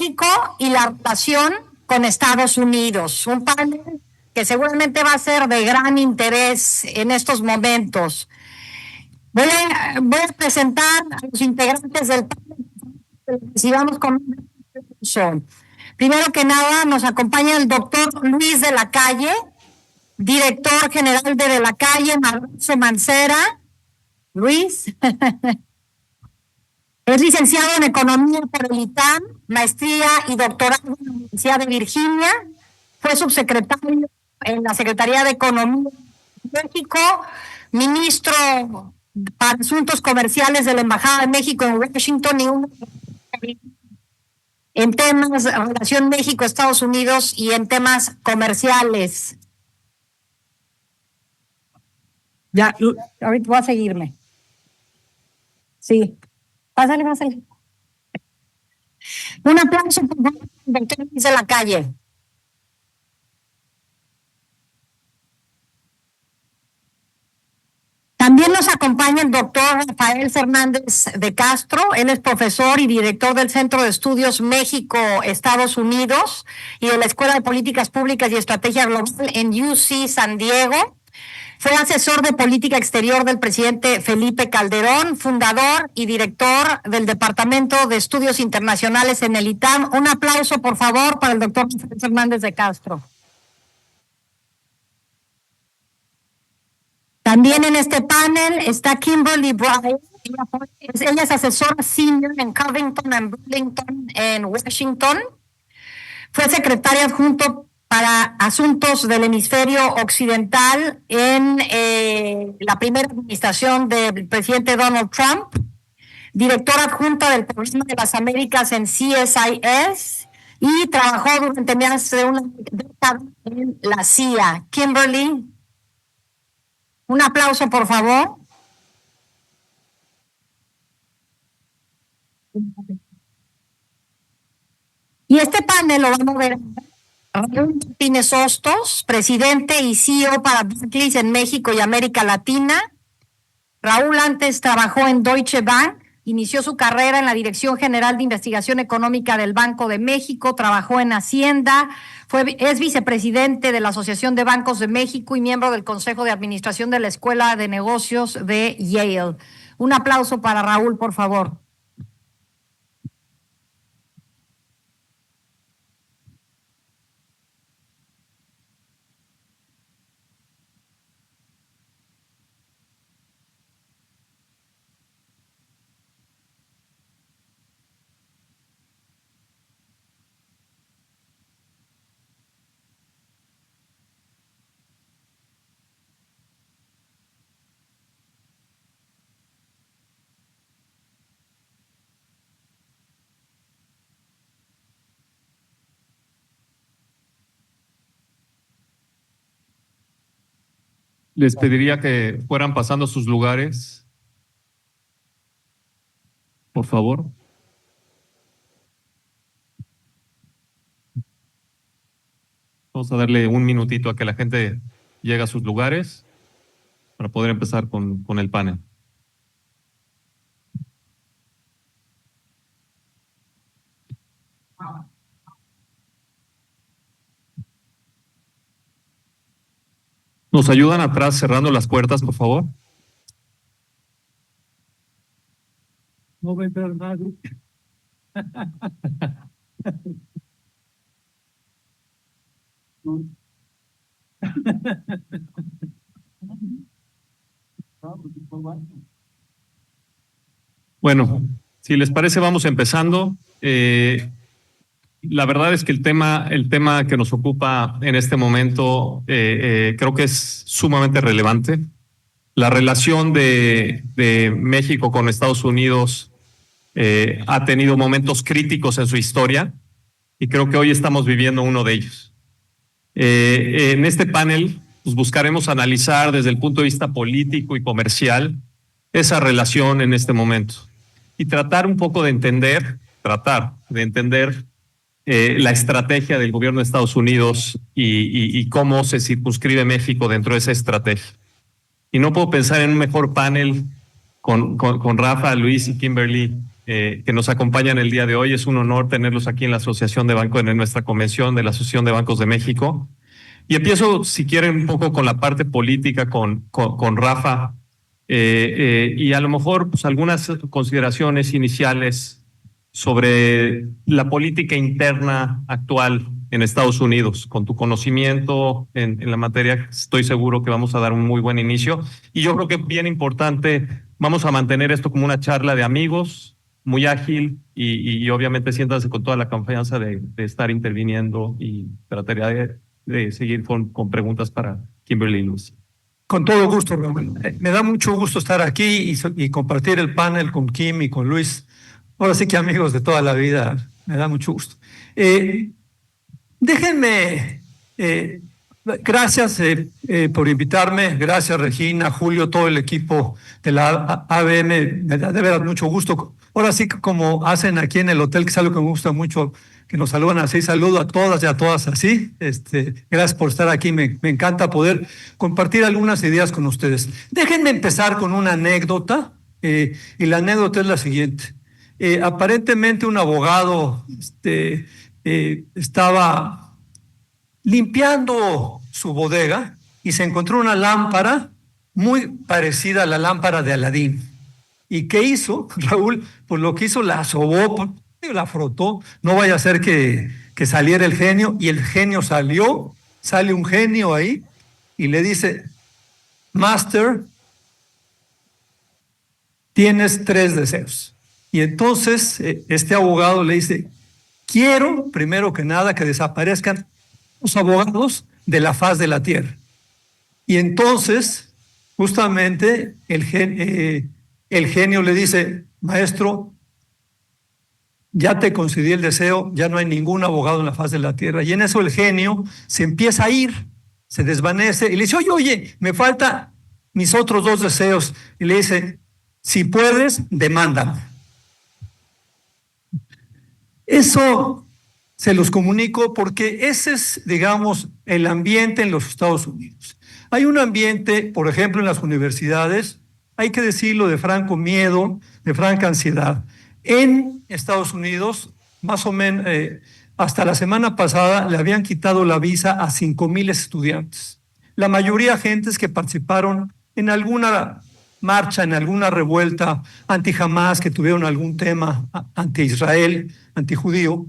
México y la relación con Estados Unidos. Un panel que seguramente va a ser de gran interés en estos momentos. Voy a presentar a los integrantes del panel. Si vamos con primero que nada, nos acompaña el doctor Luis de la Calle, director general de la Calle, Mauricio Mancera. Luis es licenciado en Economía por el ITAM, maestría y doctorado en la Universidad de Virginia. Fue subsecretario en la Secretaría de Economía de México, ministro para Asuntos Comerciales de la Embajada de México en Washington y en temas de relación México-Estados Unidos y en temas comerciales. Ya, ahorita voy a seguirme. Sí. Pásale. Un aplauso por favor, doctor Luis de la Calle. También nos acompaña el doctor Rafael Fernández de Castro. Él es profesor y director del Centro de Estudios México-Estados Unidos y de la Escuela de Políticas Públicas y Estrategia Global en UC San Diego. Fue asesor de política exterior del presidente Felipe Calderón, fundador y director del Departamento de Estudios Internacionales en el ITAM. Un aplauso, por favor, para el doctor Fernández de Castro. También en este panel está Kimberly Bryan. Ella es asesora senior en Covington and Burlington en Washington. Fue secretaria adjunto para Asuntos del Hemisferio Occidental en la primera administración del presidente Donald Trump, directora adjunta del Programa de las Américas en CSIS y trabajó durante más de una década en la CIA. Kimberly, un aplauso, por favor. Y este panel lo vamos a ver Raúl Martínez Hostos, presidente y CEO para Barclays en México y América Latina. Raúl antes trabajó en Deutsche Bank, inició su carrera en la Dirección General de Investigación Económica del Banco de México, trabajó en Hacienda, es vicepresidente de la Asociación de Bancos de México y miembro del Consejo de Administración de la Escuela de Negocios de Yale. Un aplauso para Raúl, por favor. Les pediría que fueran pasando sus lugares, por favor. Vamos a darle un minutito a que la gente llegue a sus lugares para poder empezar con el panel. ¿Nos ayudan atrás cerrando las puertas, por favor? No va a entrar nadie. Bueno, si les parece, vamos empezando. La verdad es que el tema que nos ocupa en este momento creo que es sumamente relevante. La relación de México con Estados Unidos ha tenido momentos críticos en su historia y creo que hoy estamos viviendo uno de ellos. En este panel pues, buscaremos analizar desde el punto de vista político y comercial esa relación en este momento y tratar un poco de entender la estrategia del gobierno de Estados Unidos y cómo se circunscribe México dentro de esa estrategia. Y no puedo pensar en un mejor panel con Rafa, Luis y Kimberly que nos acompañan el día de hoy. Es un honor tenerlos aquí en la Asociación de Bancos, en nuestra convención de la Asociación de Bancos de México. Y empiezo, si quieren, un poco con la parte política, con Rafa, y a lo mejor pues, algunas consideraciones iniciales sobre la política interna actual en Estados Unidos. Con tu conocimiento en la materia, estoy seguro que vamos a dar un muy buen inicio. Y yo creo que es bien importante, vamos a mantener esto como una charla de amigos, muy ágil, y obviamente siéntanse con toda la confianza de estar interviniendo, y trataría de seguir con preguntas para Kimberly Luz. Con todo gusto, Raúl. Me da mucho gusto estar aquí y compartir el panel con Kim y con Luis. Ahora sí que amigos de toda la vida, me da mucho gusto. Déjenme, gracias por invitarme, gracias Regina, Julio, todo el equipo de la ABM, me da de verdad mucho gusto. Ahora sí que como hacen aquí en el hotel, que es algo que me gusta mucho, que nos saludan así, saludo a todas y a todas así. Gracias por estar aquí, me encanta poder compartir algunas ideas con ustedes. Déjenme empezar con una anécdota, y la anécdota es la siguiente. Aparentemente un abogado estaba limpiando su bodega y se encontró una lámpara muy parecida a la lámpara de Aladín. ¿Y qué hizo, Raúl? Pues lo que hizo, la sobó, la frotó, no vaya a ser que saliera el genio, y el genio salió, sale un genio ahí y le dice: Master, tienes 3 deseos. Y entonces este abogado le dice: quiero, primero que nada, que desaparezcan los abogados de la faz de la tierra. Y entonces, justamente, el genio le dice: maestro, ya te concedí el deseo, ya no hay ningún abogado en la faz de la tierra. Y en eso el genio se empieza a ir, se desvanece y le dice: oye, me faltan mis otros 2 deseos. Y le dice: si puedes, demándame. Eso se los comunico porque ese es, digamos, el ambiente en los Estados Unidos. Hay un ambiente, por ejemplo, en las universidades, hay que decirlo, de franco miedo, de franca ansiedad. En Estados Unidos, más o menos, hasta la semana pasada le habían quitado la visa a 5,000 estudiantes. La mayoría gentes que participaron en alguna marcha, en alguna revuelta anti-Hamás, que tuvieron algún tema anti-Israel, anti-judío,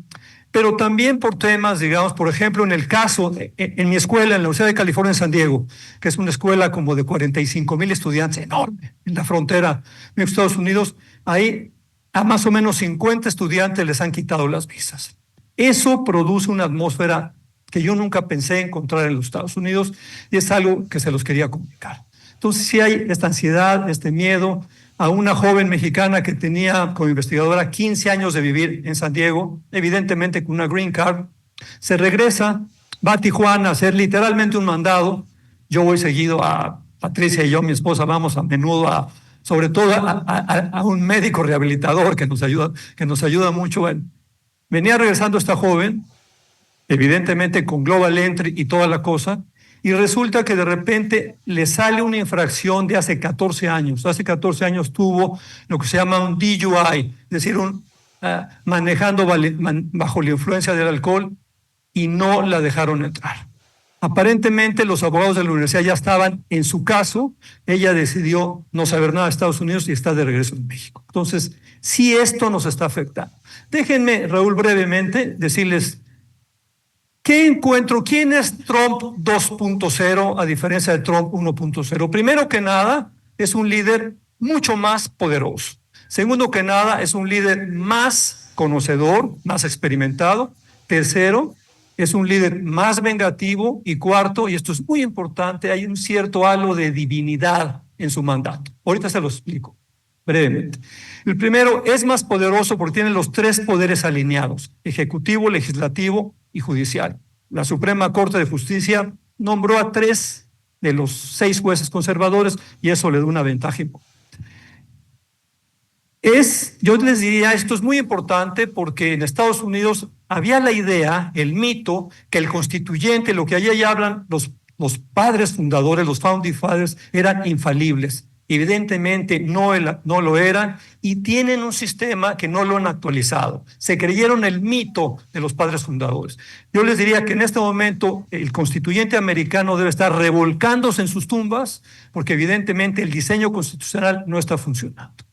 pero también por temas, digamos, por ejemplo, en el caso, en mi escuela, en la Universidad de California en San Diego, que es una escuela como de 45,000 estudiantes, enorme, en la frontera de Estados Unidos, ahí a más o menos 50 estudiantes les han quitado las visas. Eso produce una atmósfera que yo nunca pensé encontrar en los Estados Unidos, y es algo que se los quería comunicar. Entonces sí hay esta ansiedad, este miedo. A una joven mexicana que tenía como investigadora 15 años de vivir en San Diego, evidentemente con una green card, se regresa, va a Tijuana a hacer literalmente un mandado. Yo voy seguido, a Patricia y yo, mi esposa, vamos a menudo sobre todo a un médico rehabilitador que nos ayuda mucho. Bueno, venía regresando esta joven, evidentemente con Global Entry y toda la cosa, y resulta que de repente le sale una infracción de hace 14 años. Hace 14 años tuvo lo que se llama un DUI, es decir, manejando bajo la influencia del alcohol, y no la dejaron entrar. Aparentemente los abogados de la universidad ya estaban en su caso. Ella decidió no saber nada de Estados Unidos y está de regreso en México. Entonces, sí, esto nos está afectando. Déjenme, Raúl, brevemente decirles ¿qué encuentro? ¿Quién es Trump 2.0 a diferencia de Trump 1.0? Primero que nada, es un líder mucho más poderoso. Segundo que nada, es un líder más conocedor, más experimentado. Tercero, es un líder más vengativo. Y cuarto, y esto es muy importante, hay un cierto halo de divinidad en su mandato. Ahorita se lo explico brevemente. El primero, es más poderoso porque tiene los 3 poderes alineados: ejecutivo, legislativo y judicial. La Suprema Corte de Justicia nombró a 3 de los 6 jueces conservadores, y eso le da una ventaja importante. Yo les diría, esto es muy importante porque en Estados Unidos había la idea, el mito, que el constituyente, lo que allí hablan los padres fundadores, los founding fathers, eran infalibles. evidentemente no lo eran, y tienen un sistema que no lo han actualizado. Se creyeron el mito de los padres fundadores. Yo les diría que en este momento el constituyente americano debe estar revolcándose en sus tumbas, porque evidentemente el diseño constitucional no está funcionando.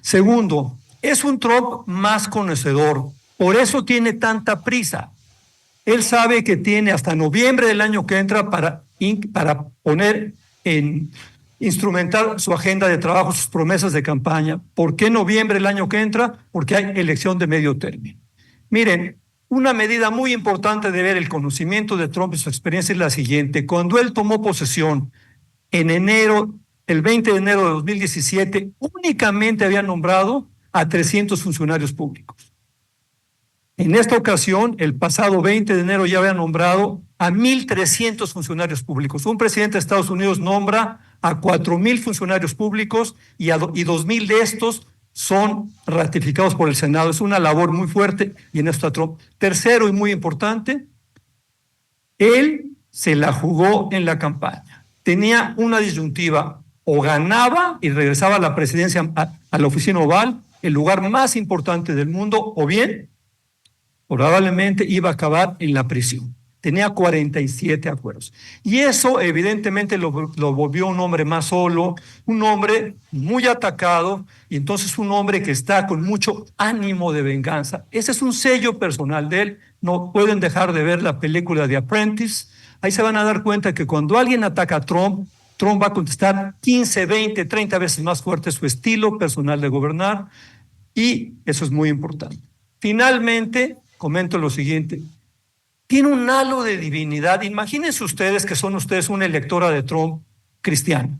Segundo, es un Trump más conocedor, por eso tiene tanta prisa. Él sabe que tiene hasta noviembre del año que entra para poner instrumentar su agenda de trabajo, sus promesas de campaña. ¿Por qué noviembre del año que entra? Porque hay elección de medio término. Miren, una medida muy importante de ver el conocimiento de Trump y su experiencia es la siguiente. Cuando él tomó posesión en enero, el 20 de enero de 2017, únicamente había nombrado a 300 funcionarios públicos. En esta ocasión, el pasado 20 de enero ya había nombrado a 1,300 funcionarios públicos. Un presidente de Estados Unidos nombra a 4,000 funcionarios públicos y 2,000 de estos son ratificados por el Senado. Es una labor muy fuerte y en esto está Trump. Tercero y muy importante, él se la jugó en la campaña. Tenía una disyuntiva: o ganaba y regresaba a la presidencia, a la oficina oval, el lugar más importante del mundo, o bien probablemente iba a acabar en la prisión. Tenía 47 acuerdos. Y eso evidentemente lo volvió un hombre más solo, un hombre muy atacado, y entonces un hombre que está con mucho ánimo de venganza. Ese es un sello personal de él. No pueden dejar de ver la película de Apprentice. Ahí se van a dar cuenta que cuando alguien ataca a Trump, Trump va a contestar 15, 20, 30 veces más fuerte, su estilo personal de gobernar, y eso es muy importante. Finalmente, comento lo siguiente: tiene un halo de divinidad. Imagínense ustedes que son ustedes una electora de Trump cristiana.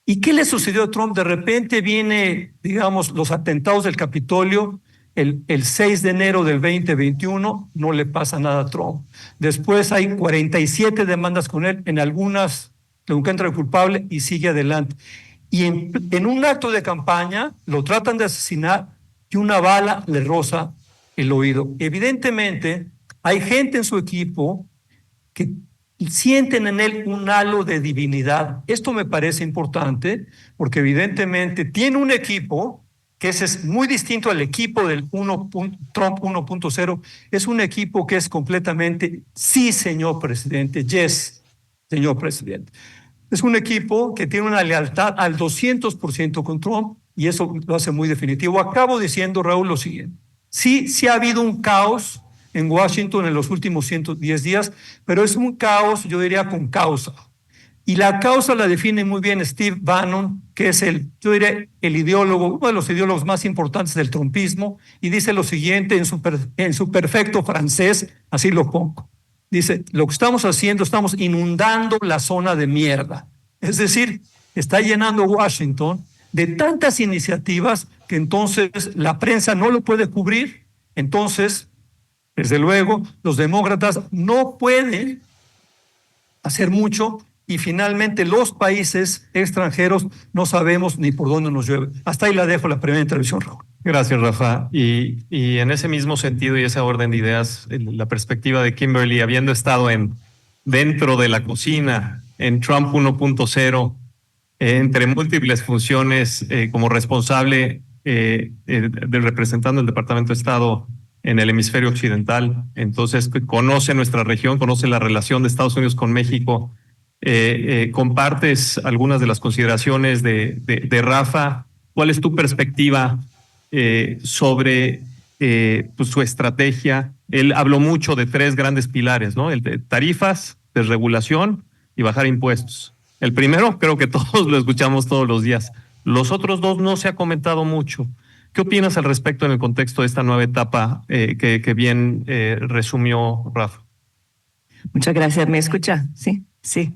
¿Y qué le sucedió a Trump? De repente viene, digamos, los atentados del Capitolio, el 6 de enero del 2021, no le pasa nada a Trump. Después hay 47 demandas con él, en algunas lo encuentra culpable y sigue adelante. Y en un acto de campaña lo tratan de asesinar y una bala le roza el oído. Evidentemente, hay gente en su equipo que sienten en él un halo de divinidad. Esto me parece importante porque evidentemente tiene un equipo que es muy distinto al equipo del Trump 1.0. Es un equipo que es completamente sí, señor presidente, yes, señor presidente. Es un equipo que tiene una lealtad al 200% con Trump, y eso lo hace muy definitivo. Acabo diciendo, Raúl, lo siguiente: sí ha habido un caos en Washington en los últimos 110 días, pero es un caos, yo diría, con causa. Y la causa la define muy bien Steve Bannon, que es yo diría, el ideólogo, uno de los ideólogos más importantes del trumpismo, y dice lo siguiente en su perfecto francés, así lo pongo. Dice: lo que estamos haciendo, estamos inundando la zona de mierda. Es decir, está llenando Washington de tantas iniciativas que entonces la prensa no lo puede cubrir. Entonces, desde luego, los demócratas no pueden hacer mucho, y finalmente los países extranjeros no sabemos ni por dónde nos llueve. Hasta ahí la dejo, la primera intervención, Raúl. Gracias, Rafa. Y en ese mismo sentido y esa orden de ideas, la perspectiva de Kimberly, habiendo estado dentro de la cocina en Trump 1.0, entre múltiples funciones como responsable representando el Departamento de Estado en el hemisferio occidental, entonces conoce nuestra región, conoce la relación de Estados Unidos con México. ¿Compartes algunas de las consideraciones de Rafa? ¿Cuál es tu perspectiva sobre pues, su estrategia? Él habló mucho de 3 grandes pilares, ¿no? El de tarifas, desregulación y bajar impuestos. El primero creo que todos lo escuchamos todos los días. Los otros 2 no se ha comentado mucho. ¿Qué opinas al respecto en el contexto de esta nueva etapa que bien resumió Rafa? Muchas gracias. ¿Me escucha? Sí, sí.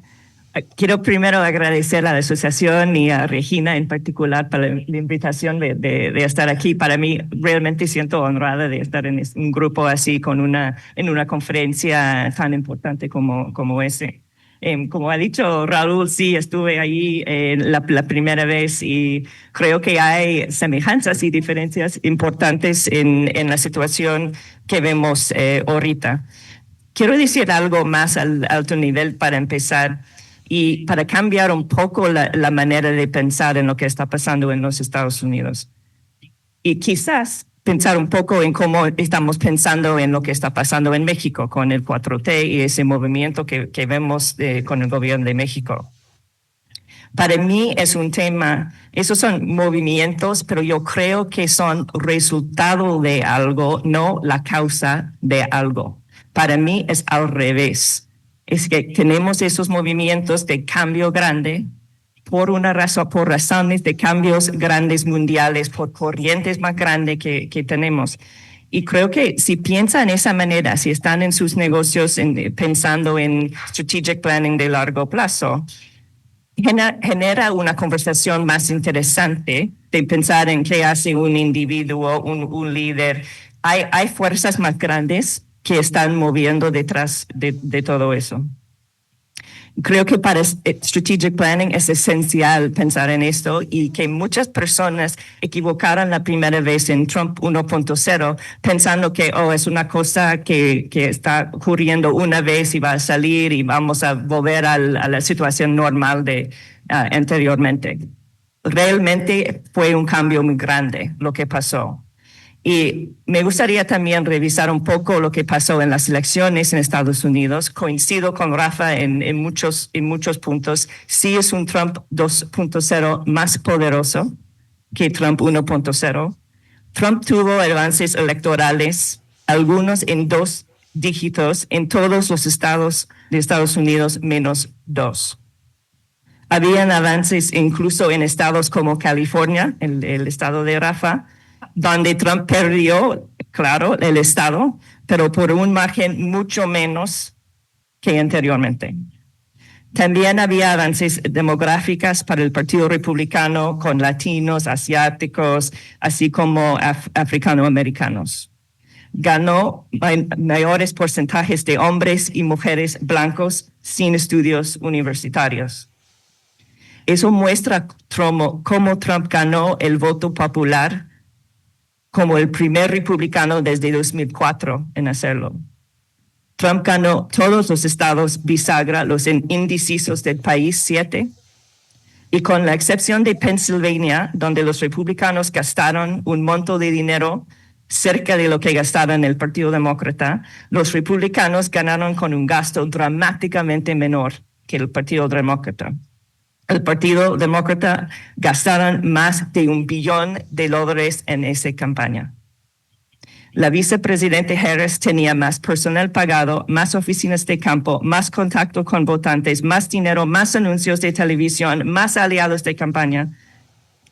Quiero primero agradecer a la asociación y a Regina en particular para la invitación de estar aquí. Para mí, realmente siento honrada de estar en un grupo así en una conferencia tan importante como ese. Como ha dicho Raúl, sí, estuve ahí la primera vez y creo que hay semejanzas y diferencias importantes en la situación que vemos ahorita. Quiero decir algo más al alto nivel para empezar. y para cambiar un poco la manera de pensar en lo que está pasando en los Estados Unidos. Y quizás pensar un poco en cómo estamos pensando en lo que está pasando en México con el 4T y ese movimiento que vemos con el gobierno de México. Para mí es un tema, esos son movimientos, pero yo creo que son resultado de algo, no la causa de algo. Para mí es al revés. Es que tenemos esos movimientos de cambio grande por una razón, por razones de cambios grandes mundiales, por corrientes más grandes que tenemos. Y creo que si piensan de esa manera, si están en sus negocios pensando en strategic planning de largo plazo, genera una conversación más interesante de pensar en qué hace un individuo, un líder. Hay fuerzas más grandes que están moviendo detrás de todo eso. Creo que para strategic planning es esencial pensar en esto y que muchas personas equivocaron la primera vez en Trump 1.0 pensando que es una cosa que está ocurriendo una vez y va a salir y vamos a volver a la situación normal de anteriormente. Realmente fue un cambio muy grande lo que pasó. Y me gustaría también revisar un poco lo que pasó en las elecciones en Estados Unidos. Coincido con Rafa en muchos puntos. Sí es un Trump 2.0 más poderoso que Trump 1.0. Trump tuvo avances electorales, algunos en 2 dígitos en todos los estados de Estados Unidos, menos 2. Habían avances incluso en estados como California, el estado de Rafa, donde Trump perdió, claro, el estado, pero por un margen mucho menos que anteriormente. También había avances demográficos para el Partido Republicano con latinos, asiáticos, así como africanoamericanos. Ganó mayores porcentajes de hombres y mujeres blancos sin estudios universitarios. Eso muestra cómo Trump ganó el voto popular como el primer republicano desde 2004 en hacerlo. Trump ganó todos los estados bisagra, los indecisos del país 7, y con la excepción de Pennsylvania, donde los republicanos gastaron un monto de dinero cerca de lo que gastaban el Partido Demócrata, los republicanos ganaron con un gasto dramáticamente menor que el Partido Demócrata. El Partido Demócrata gastaron más de $1 billón en esa campaña. La vicepresidenta Harris tenía más personal pagado, más oficinas de campo, más contacto con votantes, más dinero, más anuncios de televisión, más aliados de campaña.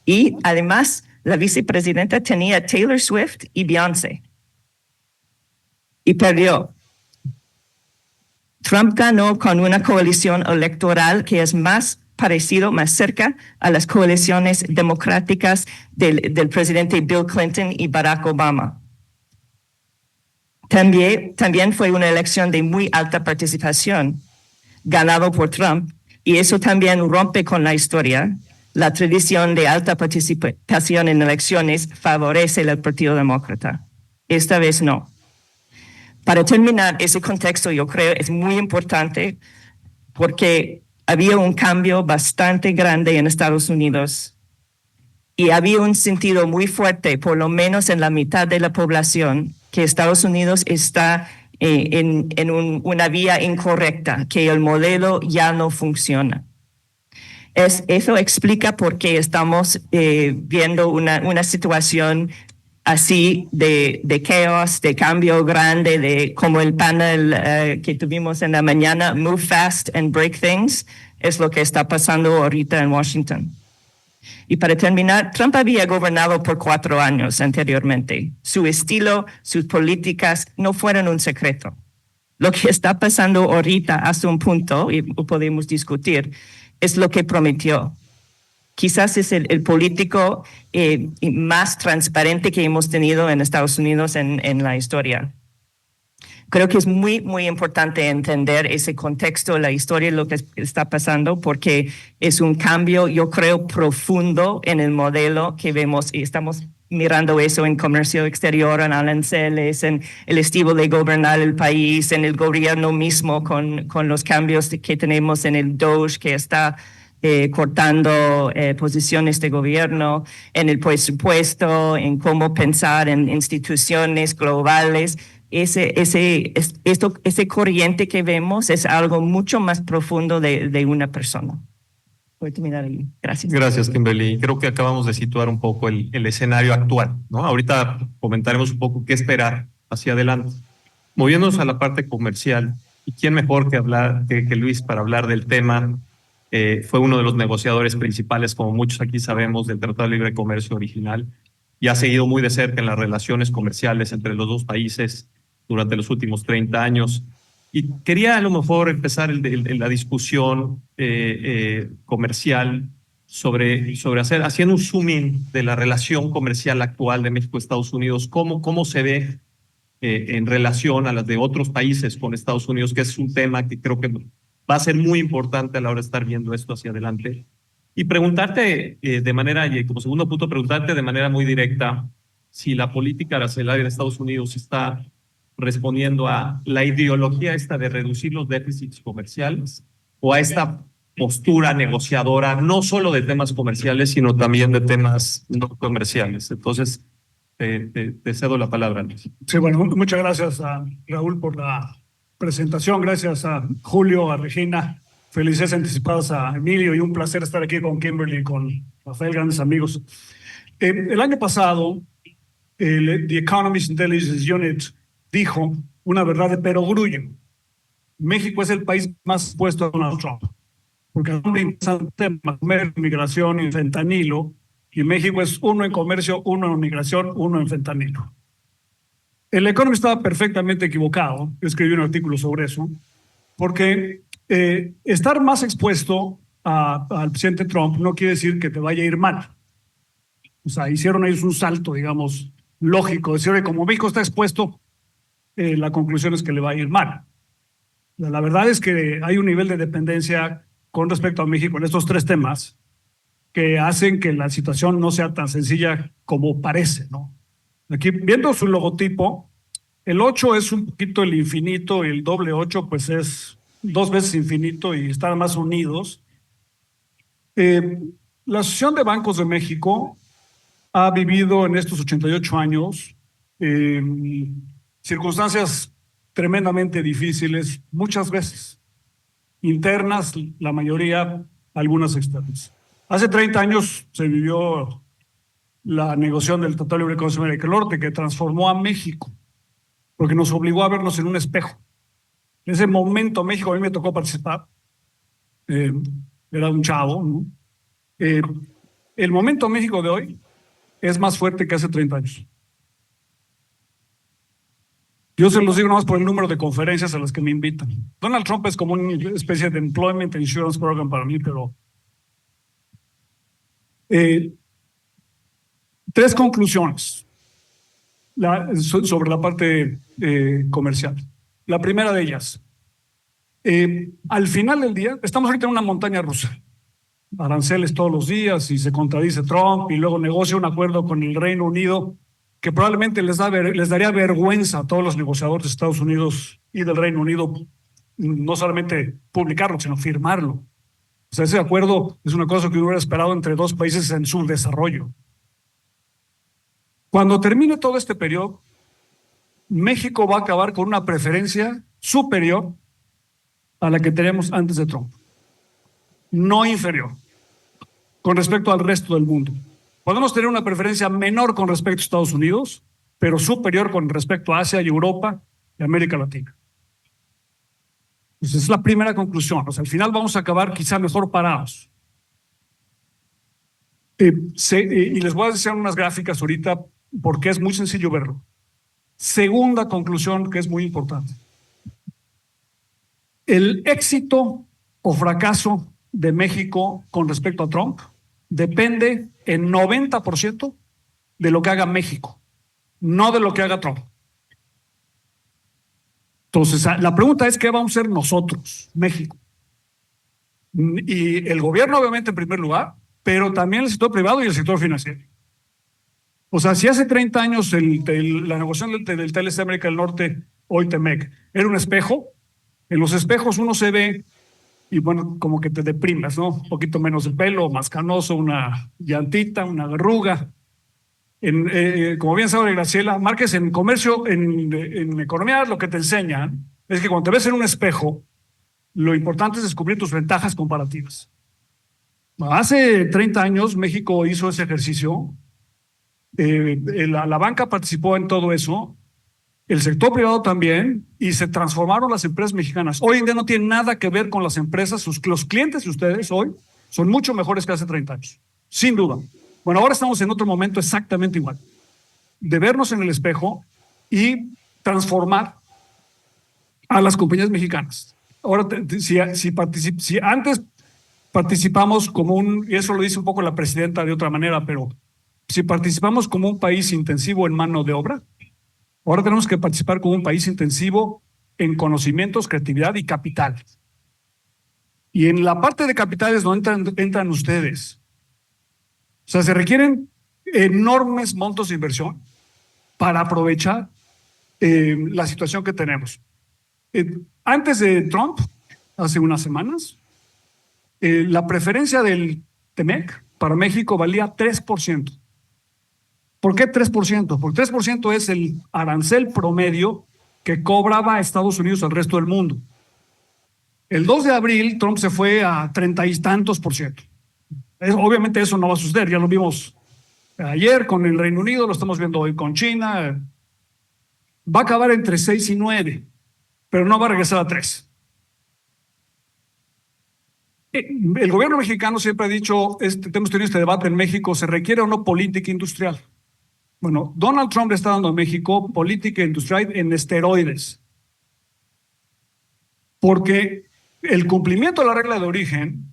Y además, la vicepresidenta tenía Taylor Swift y Beyoncé. Y perdió. Trump ganó con una coalición electoral que es más parecido, más cerca a las coaliciones democráticas del presidente Bill Clinton y Barack Obama. También fue una elección de muy alta participación, ganado por Trump, y eso también rompe con la historia. La tradición de alta participación en elecciones favorece al Partido Demócrata. Esta vez no. Para terminar, ese contexto yo creo es muy importante porque había un cambio bastante grande en Estados Unidos y había un sentido muy fuerte, por lo menos en la mitad de la población, que Estados Unidos está en una vía incorrecta, que el modelo ya no funciona. Eso explica por qué estamos viendo una situación así de caos, de cambio grande, de como el panel que tuvimos en la mañana, Move Fast and Break Things, es lo que está pasando ahorita en Washington. Y para terminar, Trump había gobernado por 4 años anteriormente. Su estilo, sus políticas no fueron un secreto. Lo que está pasando ahorita hasta un punto, y podemos discutir, es lo que prometió. Quizás es el político más transparente que hemos tenido en Estados Unidos en la historia. Creo que es muy, muy importante entender ese contexto, la historia, lo que está pasando, porque es un cambio, yo creo, profundo en el modelo que vemos y estamos mirando eso en comercio exterior, en aranceles, en el estilo de gobernar el país, en el gobierno mismo con los cambios que tenemos en el DOGE que está cortando posiciones de gobierno, en el presupuesto, en cómo pensar en instituciones globales. Ese corriente que vemos es algo mucho más profundo de una persona. Voy a terminar ahí. Gracias. Gracias, Kimberly. Creo que acabamos de situar un poco el escenario actual, ¿no? Ahorita comentaremos un poco qué esperar hacia adelante. Moviéndonos a la parte comercial, ¿y quién mejor que Luis para hablar del tema? Fue uno de los negociadores principales, como muchos aquí sabemos, del Tratado de Libre Comercio original y ha seguido muy de cerca en las relaciones comerciales entre los dos países durante los últimos 30 años. Y quería a lo mejor empezar la discusión comercial haciendo un zoom in de la relación comercial actual de México-Estados Unidos, cómo se ve en relación a las de otros países con Estados Unidos, que es un tema que creo que va a ser muy importante a la hora de estar viendo esto hacia adelante. Y preguntarte como segundo punto, preguntarte de manera muy directa si la política arancelaria de Estados Unidos está respondiendo a la ideología esta de reducir los déficits comerciales o a esta postura negociadora, no solo de temas comerciales, sino también de temas no comerciales. Entonces, te cedo la palabra, Luis. Sí, bueno, muchas gracias a Raúl por la presentación, gracias a Julio, a Regina, felices anticipadas a Emilio y un placer estar aquí con Kimberly y con Rafael, grandes amigos. El año pasado, The Economist Intelligence Unit dijo una verdad de perogrullo. México es el país más expuesto a Donald Trump, porque a Trump le interesan temas, comercio, migración y fentanilo, y México es uno en comercio, uno en migración, uno en fentanilo. El Economist estaba perfectamente equivocado, escribió un artículo sobre eso, porque estar más expuesto al presidente Trump no quiere decir que te vaya a ir mal. O sea, hicieron ellos un salto, digamos, lógico, decir, oye, como México está expuesto, la conclusión es que le va a ir mal. La verdad es que hay un nivel de dependencia con respecto a México en estos tres temas que hacen que la situación no sea tan sencilla como parece, ¿no? Aquí, viendo su logotipo, el 8 es un poquito el infinito y el doble 8 pues es 2 veces infinito y están más unidos. La Asociación de Bancos de México ha vivido en estos 88 años circunstancias tremendamente difíciles, muchas veces, internas, la mayoría, algunas externas. Hace 30 años se vivió la negociación del Tratado de Libre Comercio de América del Norte, que transformó a México, porque nos obligó a vernos en un espejo. En ese momento México, a mí me tocó participar, era un chavo, ¿no? El momento México de hoy es más fuerte que hace 30 años. Yo se los digo nomás por el número de conferencias a las que me invitan. Donald Trump es como una especie de Employment Insurance Program para mí, pero... 3 conclusiones sobre la parte comercial. La primera de ellas, al final del día, estamos ahorita en una montaña rusa. Aranceles todos los días y se contradice Trump y luego negocia un acuerdo con el Reino Unido que probablemente les daría vergüenza a todos los negociadores de Estados Unidos y del Reino Unido no solamente publicarlo, sino firmarlo. O sea, ese acuerdo es una cosa que hubiera esperado entre 2 países en su desarrollo. Cuando termine todo este periodo, México va a acabar con una preferencia superior a la que teníamos antes de Trump, no inferior, con respecto al resto del mundo. Podemos tener una preferencia menor con respecto a Estados Unidos, pero superior con respecto a Asia y Europa y América Latina. Entonces, es la primera conclusión. O sea, al final vamos a acabar quizá mejor parados. Y les voy a decir unas gráficas ahorita porque es muy sencillo verlo. Segunda conclusión que es muy importante. El éxito o fracaso de México con respecto a Trump depende en 90% de lo que haga México, no de lo que haga Trump. Entonces, la pregunta es: ¿qué vamos a hacer nosotros, México? Y el gobierno, obviamente, en primer lugar, pero también el sector privado y el sector financiero. O sea, si hace 30 años la negociación del TLC América del Norte, hoy TEMEC, era un espejo, en los espejos uno se ve y bueno, como que te deprimes, ¿no? Un poquito menos de pelo, más canoso, una llantita, una arruga. Como bien sabe Graciela Márquez, en comercio, en economía, lo que te enseñan es que cuando te ves en un espejo, lo importante es descubrir tus ventajas comparativas. Hace 30 años México hizo ese ejercicio, la banca participó en todo eso, el sector privado también, y se transformaron las empresas mexicanas. Hoy en día no tienen nada que ver con las empresas, los clientes de ustedes hoy son mucho mejores que hace 30 años, sin duda. Bueno, ahora estamos en otro momento exactamente igual, de vernos en el espejo y transformar a las compañías mexicanas. Ahora, si antes participamos como y eso lo dice un poco la presidenta de otra manera, pero si participamos como un país intensivo en mano de obra, ahora tenemos que participar como un país intensivo en conocimientos, creatividad y capital. Y en la parte de capitales no entran ustedes. O sea, se requieren enormes montos de inversión para aprovechar la situación que tenemos. Antes de Trump, hace unas semanas, la preferencia del TEMEC para México valía 3%. ¿Por qué 3%? Porque 3% es el arancel promedio que cobraba Estados Unidos al resto del mundo. El 2 de abril, Trump se fue a 30 y tantos %. Obviamente eso no va a suceder, ya lo vimos ayer con el Reino Unido, lo estamos viendo hoy con China. Va a acabar entre 6 y 9, pero no va a regresar a 3. El gobierno mexicano siempre ha dicho, hemos tenido este debate en México, ¿se requiere o no política industrial? Bueno, Donald Trump le está dando a México política industrial en esteroides. Porque el cumplimiento de la regla de origen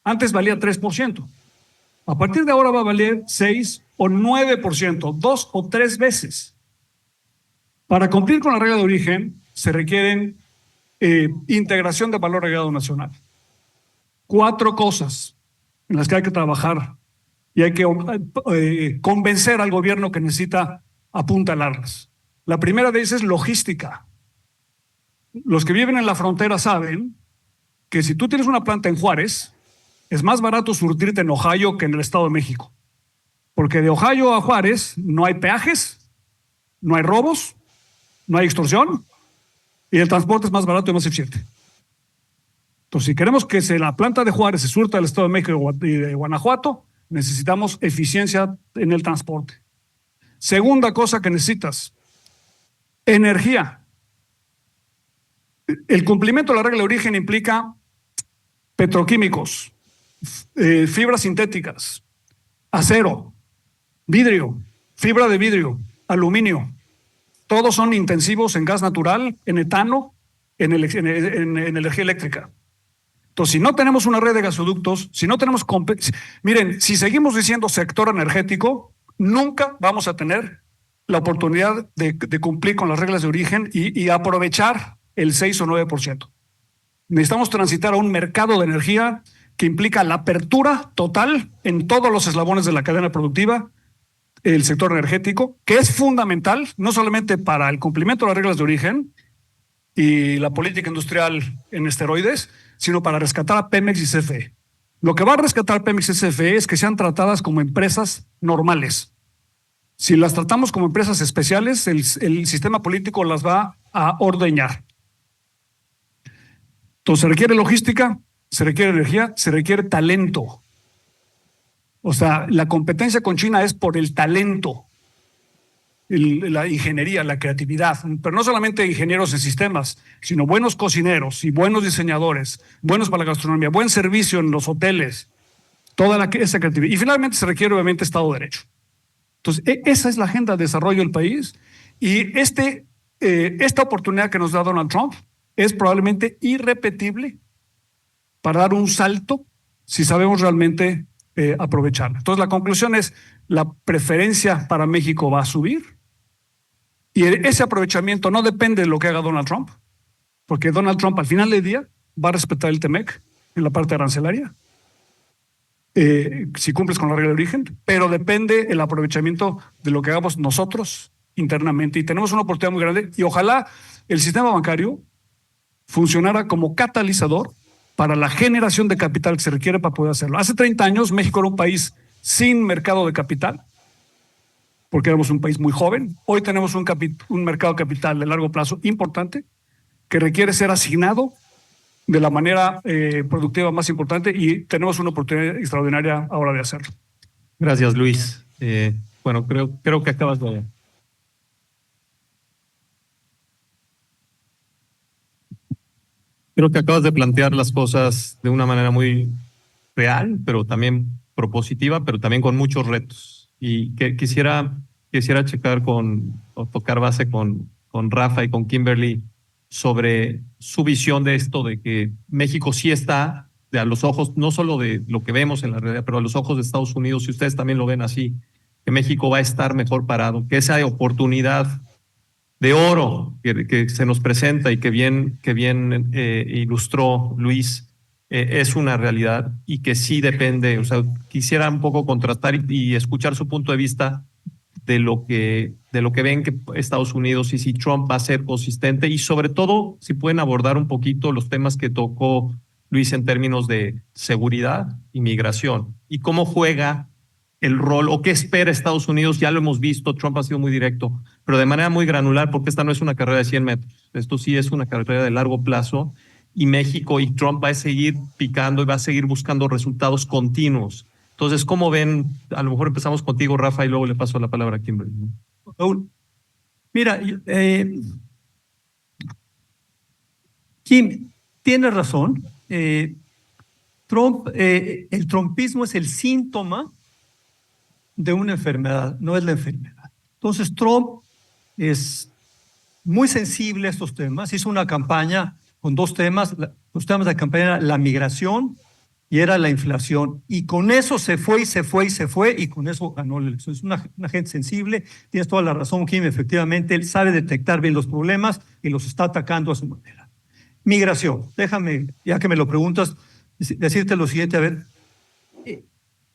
antes valía 3%. A partir de ahora va a valer 6 o 9%, 2 o 3 veces. Para cumplir con la regla de origen se requieren integración de valor agregado nacional. 4 cosas en las que hay que trabajar y hay que convencer al gobierno que necesita apuntalarlas. La primera de ellas es logística. Los que viven en la frontera saben que si tú tienes una planta en Juárez, es más barato surtirte en Ohio que en el Estado de México. Porque de Ohio a Juárez no hay peajes, no hay robos, no hay extorsión y el transporte es más barato y más eficiente. Entonces, si queremos que la planta de Juárez se surta del Estado de México y de Guanajuato, necesitamos eficiencia en el transporte. Segunda cosa que necesitas, energía. El cumplimiento de la regla de origen implica petroquímicos, fibras sintéticas, acero, vidrio, fibra de vidrio, aluminio. Todos son intensivos en gas natural, en etano, en energía eléctrica. Entonces, si no tenemos una red de gasoductos, si no tenemos... Miren, si seguimos diciendo sector energético, nunca vamos a tener la oportunidad de cumplir con las reglas de origen y aprovechar el 6 o 9%. Necesitamos transitar a un mercado de energía que implica la apertura total en todos los eslabones de la cadena productiva, el sector energético, que es fundamental no solamente para el cumplimiento de las reglas de origen y la política industrial en esteroides, sino para rescatar a Pemex y CFE. Lo que va a rescatar Pemex y CFE es que sean tratadas como empresas normales. Si las tratamos como empresas especiales, el sistema político las va a ordeñar. Entonces, se requiere logística, se requiere energía, se requiere talento. O sea, la competencia con China es por el talento, la ingeniería, la creatividad, pero no solamente ingenieros en sistemas, sino buenos cocineros y buenos diseñadores, buenos para la gastronomía, buen servicio en los hoteles, toda esa creatividad. Y finalmente se requiere obviamente Estado de Derecho. Entonces, esa es la agenda de desarrollo del país y esta oportunidad que nos da Donald Trump es probablemente irrepetible para dar un salto si sabemos realmente aprovecharla. Entonces, la conclusión es la preferencia para México va a subir y ese aprovechamiento no depende de lo que haga Donald Trump, porque Donald Trump al final del día va a respetar el TEMEC en la parte arancelaria si cumples con la regla de origen, pero depende el aprovechamiento de lo que hagamos nosotros internamente. Y tenemos una oportunidad muy grande y ojalá el sistema bancario funcionara como catalizador para la generación de capital que se requiere para poder hacerlo. Hace 30 años México era un país sin mercado de capital, porque éramos un país muy joven. Hoy tenemos un mercado de capital de largo plazo importante que requiere ser asignado de la manera productiva más importante y tenemos una oportunidad extraordinaria ahora de hacerlo. Gracias, Luis. Bueno, creo que acabas de... Creo que acabas de plantear las cosas de una manera muy real, pero también propositiva, pero también con muchos retos. Y que quisiera checar o tocar base con Rafa y con Kimberly sobre su visión de esto, de que México sí está a los ojos, no solo de lo que vemos en la realidad, pero a los ojos de Estados Unidos, si ustedes también lo ven así, que México va a estar mejor parado, que esa oportunidad de oro que se nos presenta y que bien ilustró Luis, es una realidad y que sí depende. O sea, quisiera un poco contrastar y escuchar su punto de vista de lo que ven que Estados Unidos y si Trump va a ser consistente y sobre todo si pueden abordar un poquito los temas que tocó Luis en términos de seguridad y migración y cómo juega el rol o qué espera Estados Unidos. Ya lo hemos visto, Trump ha sido muy directo, pero de manera muy granular, porque esta no es una carrera de 100 metros, esto sí es una carrera de largo plazo y México y Trump va a seguir picando y va a seguir buscando resultados continuos. Entonces, ¿cómo ven? A lo mejor empezamos contigo, Rafa, y luego le paso la palabra a Kimberly. Raúl, mira, Kim, tiene razón. Trump, el trumpismo es el síntoma de una enfermedad, no es la enfermedad. Entonces, Trump es muy sensible a estos temas. Hizo una campaña con dos temas. Los temas de la campaña eran la migración y era la inflación. Y con eso se fue, y con eso ganó la elección. Es una gente sensible. Tienes toda la razón, Kim. Efectivamente, él sabe detectar bien los problemas y los está atacando a su manera. Migración. Déjame, ya que me lo preguntas, decirte lo siguiente. A ver,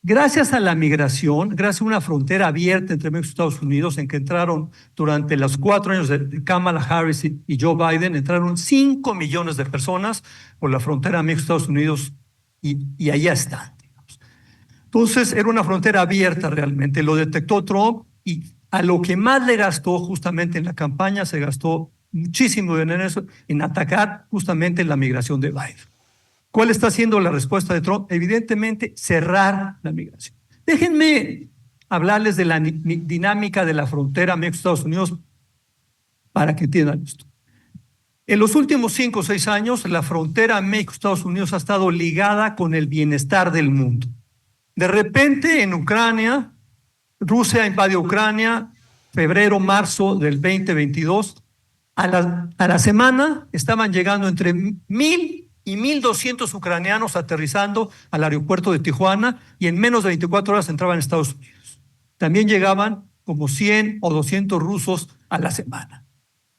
gracias a la migración, gracias a una frontera abierta entre México y Estados Unidos, en que entraron durante los 4 años de Kamala Harris y Joe Biden, entraron 5 millones de personas por la frontera México-Estados Unidos y allá están. Digamos. Entonces, era una frontera abierta realmente. Lo detectó Trump y a lo que más le gastó justamente en la campaña, se gastó muchísimo dinero en atacar justamente la migración de Biden. ¿Cuál está siendo la respuesta de Trump? Evidentemente, cerrar la migración. Déjenme hablarles de la dinámica de la frontera México-Estados Unidos para que entiendan esto. En los últimos 5 o 6 años, la frontera México-Estados Unidos ha estado ligada con el bienestar del mundo. De repente, en Ucrania, Rusia invade Ucrania, febrero, marzo del 2022. A la semana estaban llegando entre 1,000 y 1,200 ucranianos aterrizando al aeropuerto de Tijuana y en menos de 24 horas entraban a Estados Unidos. También llegaban como 100 o 200 rusos a la semana.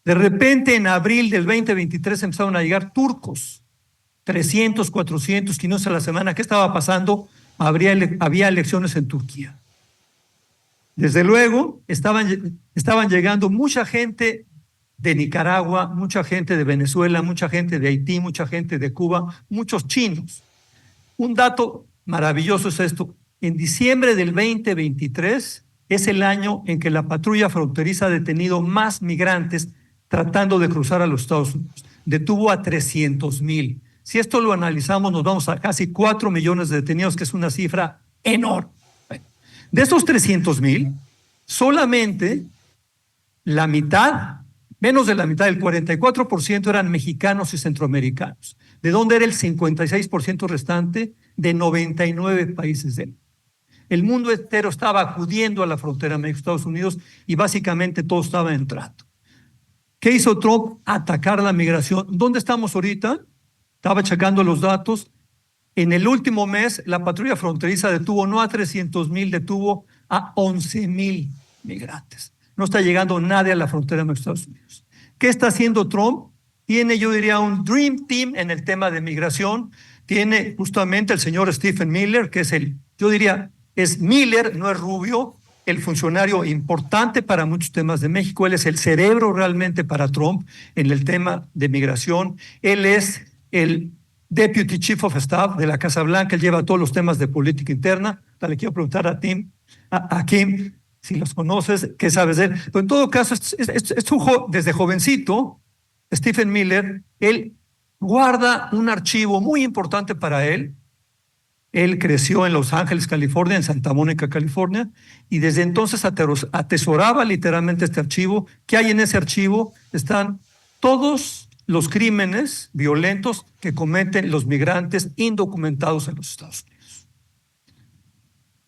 De repente, en abril del 2023 empezaron a llegar turcos, 300, 400, 500 a la semana. ¿Qué estaba pasando? Había elecciones en Turquía. Desde luego, estaban llegando mucha gente de Nicaragua, mucha gente de Venezuela, mucha gente de Haití, mucha gente de Cuba, muchos chinos. Un dato maravilloso es esto. En diciembre del 2023 es el año en que la patrulla fronteriza ha detenido más migrantes tratando de cruzar a los Estados Unidos. Detuvo a 300,000. Si esto lo analizamos, nos vamos a casi 4 millones de detenidos, que es una cifra enorme. De esos 300,000, solamente la mitad, menos de la mitad, el 44% eran mexicanos y centroamericanos. ¿De dónde era el 56% restante? De 99 países del mundo. El mundo entero estaba acudiendo a la frontera México-Estados Unidos y básicamente todo estaba entrando. ¿Qué hizo Trump? Atacar la migración. ¿Dónde estamos ahorita? Estaba checando los datos. En el último mes, la patrulla fronteriza detuvo no a 300,000, detuvo a 11,000 migrantes. No está llegando nadie a la frontera de Estados Unidos. ¿Qué está haciendo Trump? Tiene, yo diría, un dream team en el tema de migración. Tiene justamente el señor Stephen Miller, que es el Yo diría, es Miller, no es Rubio, el funcionario importante para muchos temas de México. Él es el cerebro realmente para Trump en el tema de migración. Él es el Deputy Chief of Staff de la Casa Blanca. Él lleva todos los temas de política interna. Le quiero preguntar a Kim, si los conoces, ¿qué sabes de él? Pero en todo caso, desde jovencito, Stephen Miller, él guarda un archivo muy importante para él. Él creció en Los Ángeles, California, en Santa Mónica, California, y desde entonces atesoraba literalmente este archivo. ¿Qué hay en ese archivo? Están todos los crímenes violentos que cometen los migrantes indocumentados en los Estados Unidos.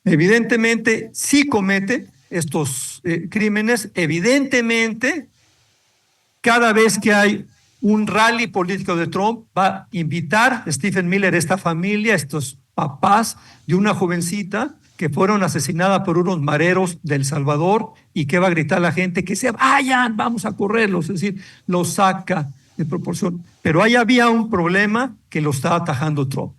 Evidentemente, sí comete estos crímenes. Evidentemente, cada vez que hay un rally político de Trump, va a invitar a Stephen Miller, esta familia, estos papás de una jovencita que fueron asesinadas por unos mareros de El Salvador, y que va a gritar a la gente que se vayan, vamos a correrlos, es decir, los saca de proporción. Pero ahí había un problema que lo estaba atajando Trump.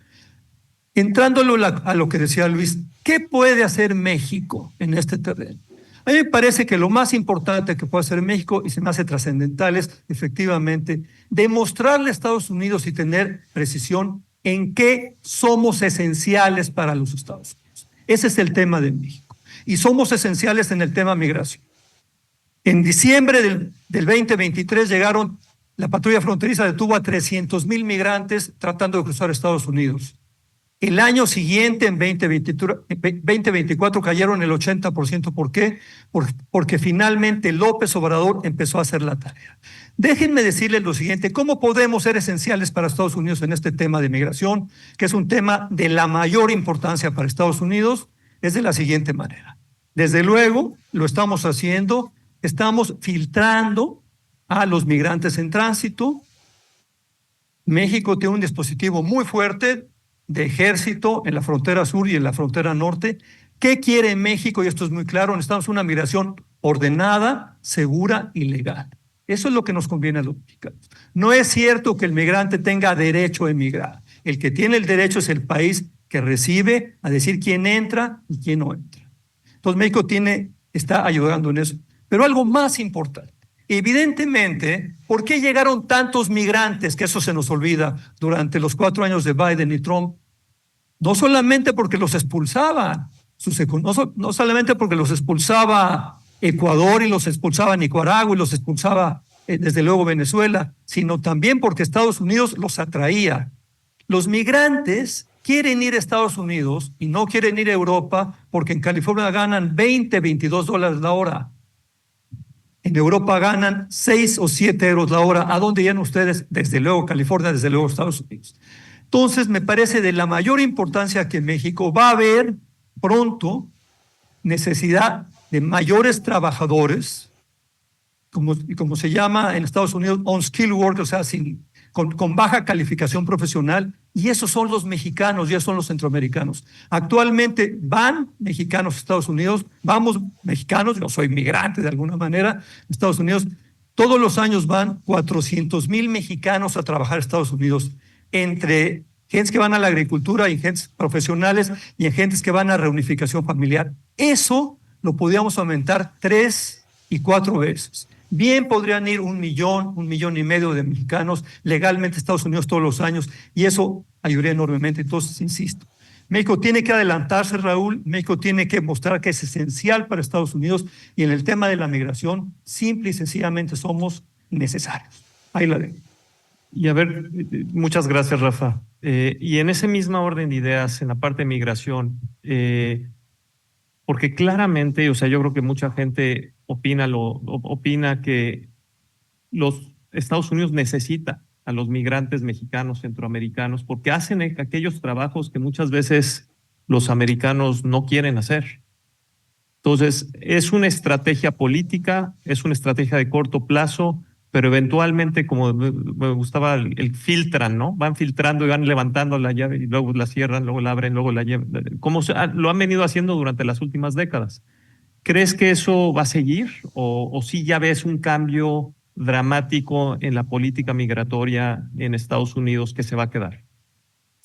Entrándolo a lo que decía Luis, ¿qué puede hacer México en este terreno? A mí me parece que lo más importante que puede hacer México, y se me hace trascendental, es efectivamente demostrarle a Estados Unidos y tener precisión en qué somos esenciales para los Estados Unidos. Ese es el tema de México. Y somos esenciales en el tema migración. En diciembre del 2023 la patrulla fronteriza detuvo a 300,000 migrantes tratando de cruzar Estados Unidos. El año siguiente, en 2024, cayeron el 80%. ¿Por qué? Porque finalmente López Obrador empezó a hacer la tarea. Déjenme decirles lo siguiente: ¿cómo podemos ser esenciales para Estados Unidos en este tema de migración, que es un tema de la mayor importancia para Estados Unidos? Es de la siguiente manera. Desde luego, lo estamos haciendo, estamos filtrando a los migrantes en tránsito. México tiene un dispositivo muy fuerte de ejército en la frontera sur y en la frontera norte. ¿Qué quiere México? Y esto es muy claro: necesitamos una migración ordenada, segura y legal. Eso es lo que nos conviene a los mexicanos. No es cierto que el migrante tenga derecho a emigrar. El que tiene el derecho es el país que recibe a decir quién entra y quién no entra. Entonces México está ayudando en eso. Pero algo más importante: evidentemente, ¿por qué llegaron tantos migrantes? Que eso se nos olvida durante los 4 años de Biden y Trump. No solamente porque los expulsaban, no solamente porque los expulsaba Ecuador y los expulsaba Nicaragua y los expulsaba desde luego Venezuela, sino también porque Estados Unidos los atraía. Los migrantes quieren ir a Estados Unidos y no quieren ir a Europa, porque en California ganan $22 la hora. En Europa ganan 6 o 7 euros la hora. ¿A dónde irían ustedes? Desde luego California, desde luego Estados Unidos. Entonces me parece de la mayor importancia que en México va a haber pronto necesidad de mayores trabajadores, como se llama en Estados Unidos, on-skill work, o sea, con baja calificación profesional, y esos son los mexicanos, y esos son los centroamericanos. Actualmente van mexicanos a Estados Unidos, vamos mexicanos, yo soy migrante de alguna manera, Estados Unidos, todos los años van 400,000 mexicanos a trabajar a Estados Unidos, entre gentes que van a la agricultura y gentes profesionales y gentes que van a reunificación familiar. Eso lo podríamos aumentar 3 y 4 veces. Bien podrían ir 1 millón, 1,5 millones de mexicanos legalmente a Estados Unidos todos los años, y eso ayudaría enormemente. Entonces, insisto, México tiene que adelantarse, Raúl. México tiene que mostrar que es esencial para Estados Unidos, y en el tema de la migración, simple y sencillamente somos necesarios. Ahí la dejo. Y a ver, muchas gracias, Rafa. Y en ese misma orden de ideas, en la parte de migración, porque claramente, o sea, yo creo que mucha gente opina que los Estados Unidos necesita a los migrantes mexicanos, centroamericanos, porque hacen aquellos trabajos que muchas veces los americanos no quieren hacer. Entonces, es una estrategia política, es una estrategia de corto plazo, pero eventualmente, como me gustaba, el filtran, ¿no? Van filtrando y van levantando la llave y luego la cierran, luego la abren, luego la llevan. Como lo han venido haciendo durante las últimas décadas. ¿Crees que eso va a seguir o sí ya ves un cambio dramático en la política migratoria en Estados Unidos que se va a quedar?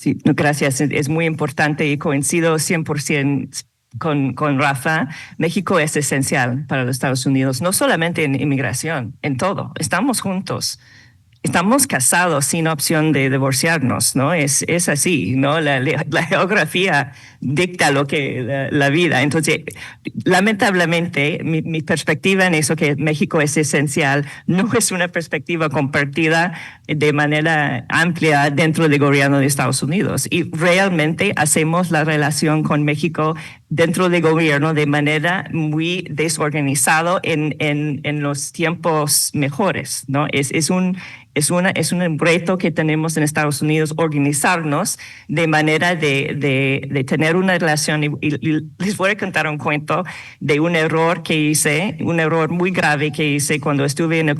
Sí, no, gracias. Es muy importante y coincido 100% con Rafa. México es esencial para los Estados Unidos, no solamente en inmigración, en todo. Estamos juntos. Estamos casados sin opción de divorciarnos, ¿no? Es así, ¿no? La geografía dicta lo que la vida. Entonces, lamentablemente, mi perspectiva en eso, que México es esencial, no es una perspectiva compartida de manera amplia dentro del gobierno de Estados Unidos. Y realmente hacemos la relación con México dentro del gobierno de manera muy desorganizado en los tiempos mejores, ¿no? Es un reto que tenemos en Estados Unidos, organizarnos de manera de tener una relación. Y les voy a contar un cuento de un error que hice, un error muy grave que hice cuando estuve en el